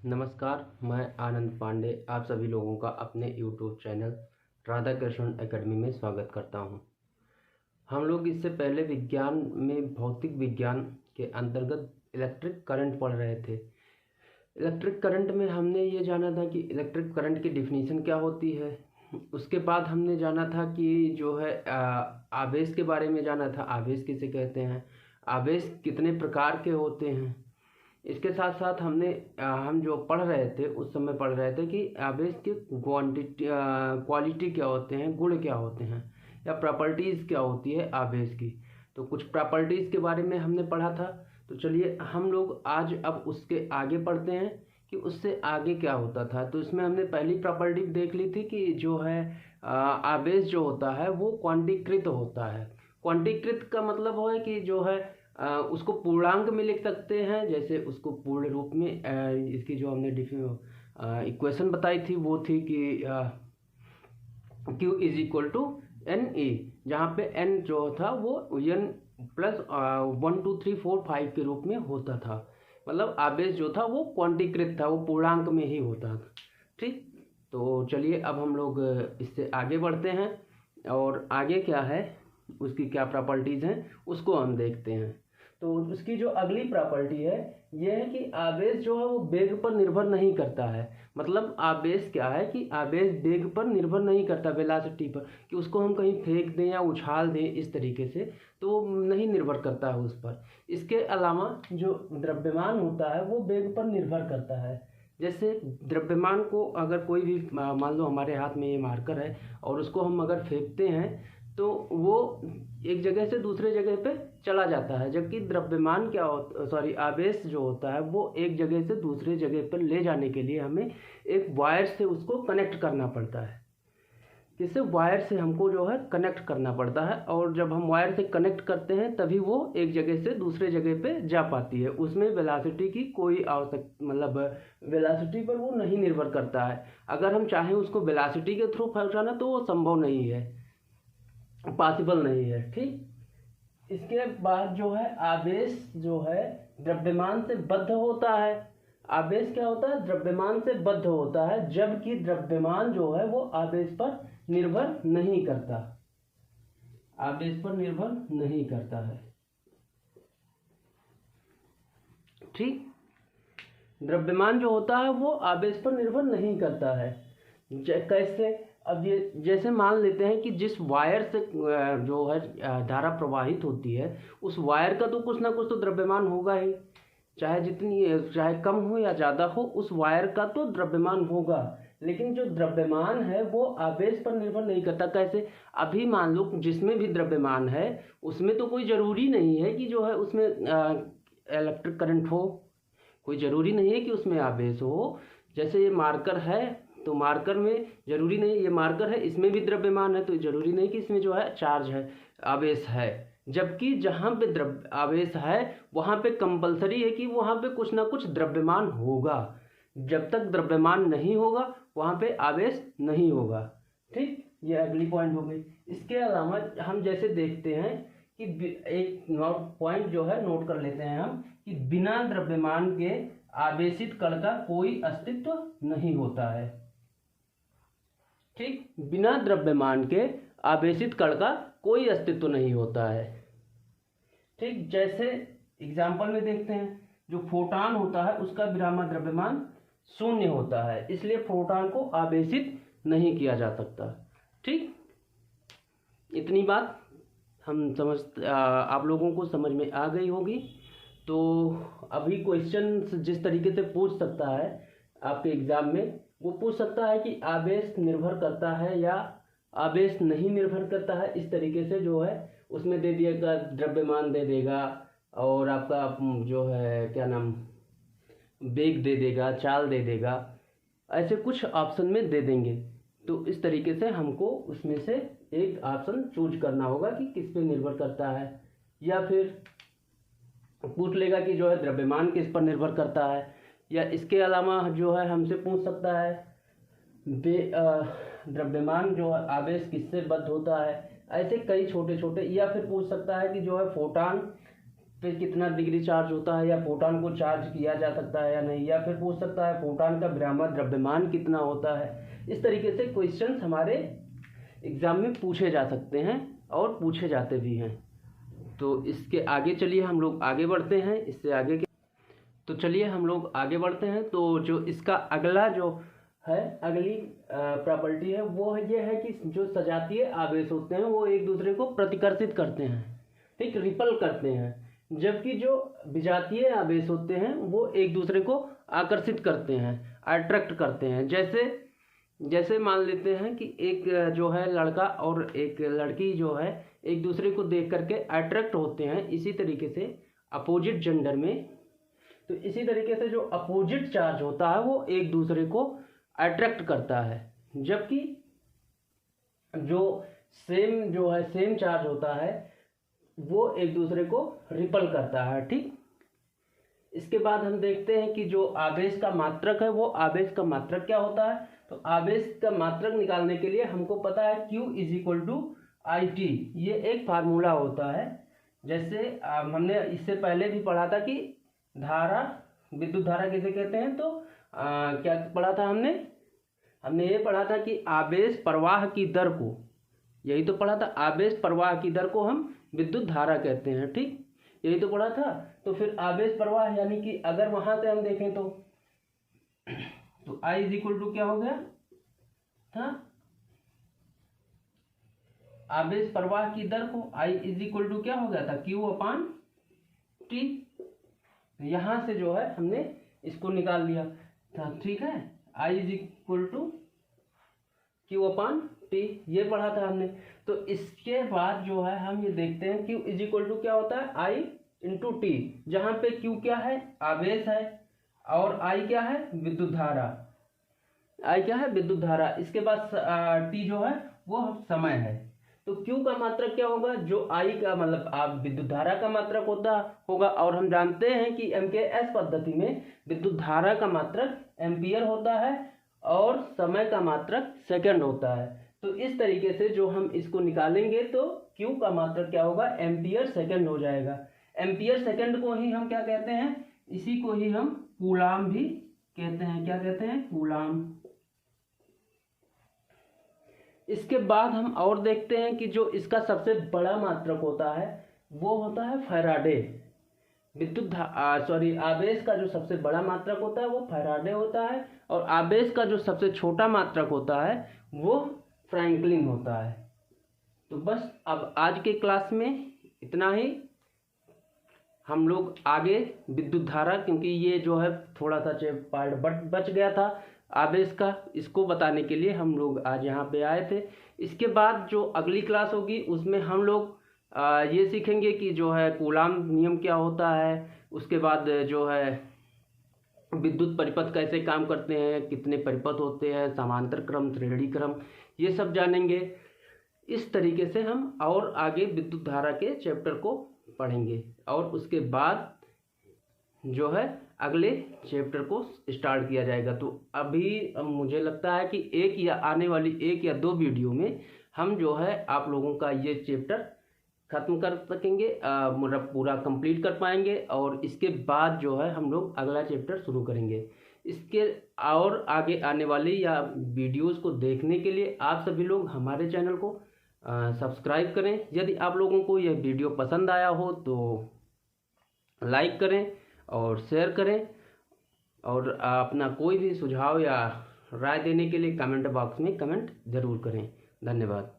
नमस्कार, मैं आनंद पांडे आप सभी लोगों का अपने YouTube channel Radha Krishna academy में स्वागत करता हूं। हम लोग इससे पहले विज्ञान में भौतिक विज्ञान के अंतर्गत इलेक्ट्रिक करंट पढ़ रहे थे। इलेक्ट्रिक करंट में हमने ये जाना था कि इलेक्ट्रिक करंट की डिफिनीशन क्या होती है। उसके बाद हमने जाना था कि जो है आवेश के बारे में जाना था। आवेश किसे कहते हैं, आवेश कितने प्रकार के होते हैं। इसके साथ साथ हम जो पढ़ रहे थे उस समय पढ़ रहे थे कि आवेश के क्वालिटी क्या होते हैं, गुण क्या होते हैं या प्रॉपर्टीज़ क्या होती है आवेश की। तो कुछ प्रॉपर्टीज़ के बारे में हमने पढ़ा था। तो चलिए हम लोग आज अब उसके आगे पढ़ते हैं कि उससे आगे क्या होता था। तो इसमें हमने पहली प्रॉपर्टी देख ली थी कि जो है आवेश जो होता है वो क्वांटीकृत होता है। क्वांटीकृत का मतलब है कि जो है उसको पूर्णांक में लिख सकते हैं। जैसे उसको पूर्ण रूप में इसकी जो हमने इक्वेशन बताई थी वो थी कि Q is equal to N A, जहाँ पे n जो था वो n प्लस 1 2 3 4 5 के रूप में होता था। मतलब आवेश जो था वो क्वांटीकृत था, वो पूर्णांक में ही होता था। ठीक, तो चलिए अब हम लोग इससे आगे बढ़ते हैं और आगे क्या है उसकी क्या प्रॉपर्टीज़ हैं उसको हम देखते हैं। तो उसकी जो अगली प्रॉपर्टी है ये है कि आवेश जो है वो वेग पर निर्भर नहीं करता है। मतलब आवेश क्या है कि आवेश वेग पर निर्भर नहीं करता, वेलोसिटी पर, कि उसको हम कहीं फेंक दें या उछाल दें इस तरीके से, तो वो नहीं निर्भर करता है उस पर। इसके अलावा जो द्रव्यमान होता है वो वेग पर निर्भर करता है। जैसे द्रव्यमान को अगर कोई भी मान लो हमारे हाथ में ये मार्कर है और उसको हम अगर फेंकते हैं तो वो एक जगह से दूसरे जगह पे चला जाता है, जबकि द्रव्यमान आवेश जो होता है वो एक जगह से दूसरे जगह पर ले जाने के लिए हमें एक वायर से उसको कनेक्ट करना पड़ता है। किससे? वायर से हमको जो है कनेक्ट करना पड़ता है, और जब हम वायर से कनेक्ट करते हैं तभी वो एक जगह से दूसरे जगह पे जा पाती है। उसमें वेलोसिटी की कोई वेलोसिटी पर वो नहीं निर्भर करता है। अगर हम चाहें उसको वेलोसिटी के थ्रू पहुँचाना तो वो संभव नहीं है, पॉसिबल नहीं है। ठीक, इसके बाद जो है आवेश जो है द्रव्यमान से बद्ध होता है। आवेश क्या होता है? द्रव्यमान से बद्ध होता है, जबकि द्रव्यमान जो है वो आवेश पर निर्भर नहीं करता, आवेश पर निर्भर नहीं करता है। ठीक, द्रव्यमान जो होता है वो आवेश पर निर्भर नहीं करता है। कैसे? अब ये जैसे मान लेते हैं कि जिस वायर से जो है धारा प्रवाहित होती है उस वायर का तो कुछ ना कुछ तो द्रव्यमान होगा ही, चाहे कम हो या ज़्यादा हो, उस वायर का तो द्रव्यमान होगा। लेकिन जो द्रव्यमान है वो आवेश पर निर्भर नहीं करता। कैसे? अभी मान लो जिसमें भी द्रव्यमान है उसमें तो कोई ज़रूरी नहीं है कि जो है उसमें इलेक्ट्रिक करंट हो, कोई ज़रूरी नहीं है कि उसमें आवेश हो। जैसे ये मार्कर है तो मार्कर में ज़रूरी नहीं, ये मार्कर है इसमें भी द्रव्यमान है तो ज़रूरी नहीं कि इसमें जो है चार्ज है, आवेश है। जबकि जहाँ पे आवेश है वहाँ पे कंपलसरी है कि वहाँ पे कुछ ना कुछ द्रव्यमान होगा। जब तक द्रव्यमान नहीं होगा वहाँ पे आवेश नहीं होगा। ठीक, ये अगली पॉइंट हो गई। इसके अलावा हम जैसे देखते हैं कि एक पॉइंट जो है नोट कर लेते हैं हम कि बिना द्रव्यमान के आवेशित कण का कोई अस्तित्व नहीं होता है। ठीक, बिना द्रव्यमान के आवेशित कण का कोई अस्तित्व नहीं होता है। ठीक, जैसे एग्जाम्पल में देखते हैं जो फोटॉन होता है उसका विरामा द्रव्यमान 0 होता है, इसलिए फोटॉन को आवेशित नहीं किया जा सकता। ठीक, इतनी बात आप लोगों को समझ में आ गई होगी। तो अभी क्वेश्चन जिस तरीके से पूछ सकता है आपके एग्जाम में, वो पूछ सकता है कि आवेश निर्भर करता है या आवेश नहीं निर्भर करता है। इस तरीके से जो है उसमें दे दिएगा, द्रव्यमान दे देगा और आपका जो है क्या नाम वेग दे देगा, चाल दे देगा, ऐसे कुछ ऑप्शन में दे देंगे। तो इस तरीके से हमको उसमें से एक ऑप्शन चूज करना होगा कि किस पे निर्भर करता है। या फिर पूछ लेगा कि जो है द्रव्यमान किस पर निर्भर करता है, या इसके अलावा जो है हमसे पूछ सकता है द्रव्यमान जो है आवेश किससे बद्ध होता है। ऐसे कई छोटे छोटे, या फिर पूछ सकता है कि जो है फोटॉन पे कितना डिग्री चार्ज होता है, या फोटॉन को चार्ज किया जा सकता है या नहीं, या फिर पूछ सकता है फोटॉन का विरामक द्रव्यमान कितना होता है। इस तरीके से क्वेश्चंस हमारे एग्जाम में पूछे जा सकते हैं और पूछे जाते भी हैं। तो इसके आगे चलिए हम लोग आगे बढ़ते हैं, इससे आगे के तो चलिए हम लोग आगे बढ़ते हैं। तो जो इसका अगला जो है, अगली प्रॉपर्टी है वो ये है कि जो सजातीय आवेश होते हैं वो एक दूसरे को प्रतिकर्षित करते हैं, ठीक, रिपल करते हैं, जबकि जो विजातीय आवेश होते हैं वो एक दूसरे को आकर्षित करते हैं, अट्रैक्ट करते हैं। जैसे मान लेते हैं कि एक जो है लड़का और एक लड़की जो है एक दूसरे को देख करके अट्रैक्ट होते हैं, इसी तरीके से अपोजिट जेंडर में, तो इसी तरीके से जो अपोजिट चार्ज होता है वो एक दूसरे को अट्रैक्ट करता है, जबकि जो सेम चार्ज होता है वो एक दूसरे को रिपल करता है, ठीक। इसके बाद हम देखते हैं कि जो आवेश का मात्रक है वो आवेश का मात्रक क्या होता है। तो आवेश का मात्रक निकालने के लिए हमको पता है Q = IT, ये एक फार्मूला होता है। जैसे हमने इससे पहले भी पढ़ा था कि धारा, विद्युत धारा किसे कहते हैं, तो क्या पढ़ा था हमने ये पढ़ा था कि आवेश प्रवाह की दर को, यही तो पढ़ा था, आवेश प्रवाह की दर को हम विद्युत धारा कहते हैं, ठीक, यही तो पढ़ा था। तो फिर आवेश प्रवाह यानी कि अगर वहां से हम देखें तो I = क्या हो गया था, आवेश प्रवाह की दर को I = क्या हो गया था, Q/T। यहां से जो है हमने इसको निकाल लिया था, ठीक है, I = Q/T, ये पढ़ा था हमने। तो इसके बाद जो है हम ये देखते हैं Q = क्या होता है, I × T, जहाँ पे Q क्या है, आवेश है, और I क्या है, विद्युत धारा, I क्या है, विद्युत धारा। इसके बाद T जो है वो समय है। तो Q का मात्रक क्या होगा, जो I का मतलब आप विद्युत धारा का मात्रक होगा, और हम जानते हैं कि MKS पद्धति में विद्युत धारा का मात्रक एम्पियर होता है और समय का मात्रक सेकंड होता है। तो इस तरीके से जो हम इसको निकालेंगे तो Q का मात्रक क्या होगा, एम्पियर सेकंड हो जाएगा। एम्पियर सेकंड को ही हम क्या कहते हैं, इसी को ही हम कूलाम भी कहते हैं। क्या कहते हैं, कूलाम। इसके बाद हम और देखते हैं कि जो इसका सबसे बड़ा मात्रक होता है वो होता है फैराडे। आवेश का जो सबसे बड़ा मात्रक होता है वो फैराडे होता है, और आवेश का जो सबसे छोटा मात्रक होता है वो फ्रैंकलिन होता है। तो बस अब आज के क्लास में इतना ही। हम लोग आगे विद्युत धारा, क्योंकि ये जो है थोड़ा सा पार्ट बच गया था आवेश का, इसको बताने के लिए हम लोग आज यहाँ पे आए थे। इसके बाद जो अगली क्लास होगी उसमें हम लोग ये सीखेंगे कि जो है कूलाम नियम क्या होता है, उसके बाद जो है विद्युत परिपथ कैसे काम करते हैं, कितने परिपथ होते हैं, समांतर क्रम, श्रेणी क्रम, ये सब जानेंगे। इस तरीके से हम और आगे विद्युत धारा के चैप्टर को पढ़ेंगे, और उसके बाद जो है अगले चैप्टर को स्टार्ट किया जाएगा। तो अभी मुझे लगता है कि आने वाली 1 या 2 वीडियो में हम जो है आप लोगों का ये चैप्टर ख़त्म कर सकेंगे, मतलब पूरा कंप्लीट कर पाएंगे, और इसके बाद जो है हम लोग अगला चैप्टर शुरू करेंगे। इसके और आगे आने वाली या वीडियोज़ को देखने के लिए आप सभी लोग हमारे चैनल को सब्सक्राइब करें। यदि आप लोगों को यह वीडियो पसंद आया हो तो लाइक करें और शेयर करें, और अपना कोई भी सुझाव या राय देने के लिए कमेंट बॉक्स में कमेंट ज़रूर करें। धन्यवाद।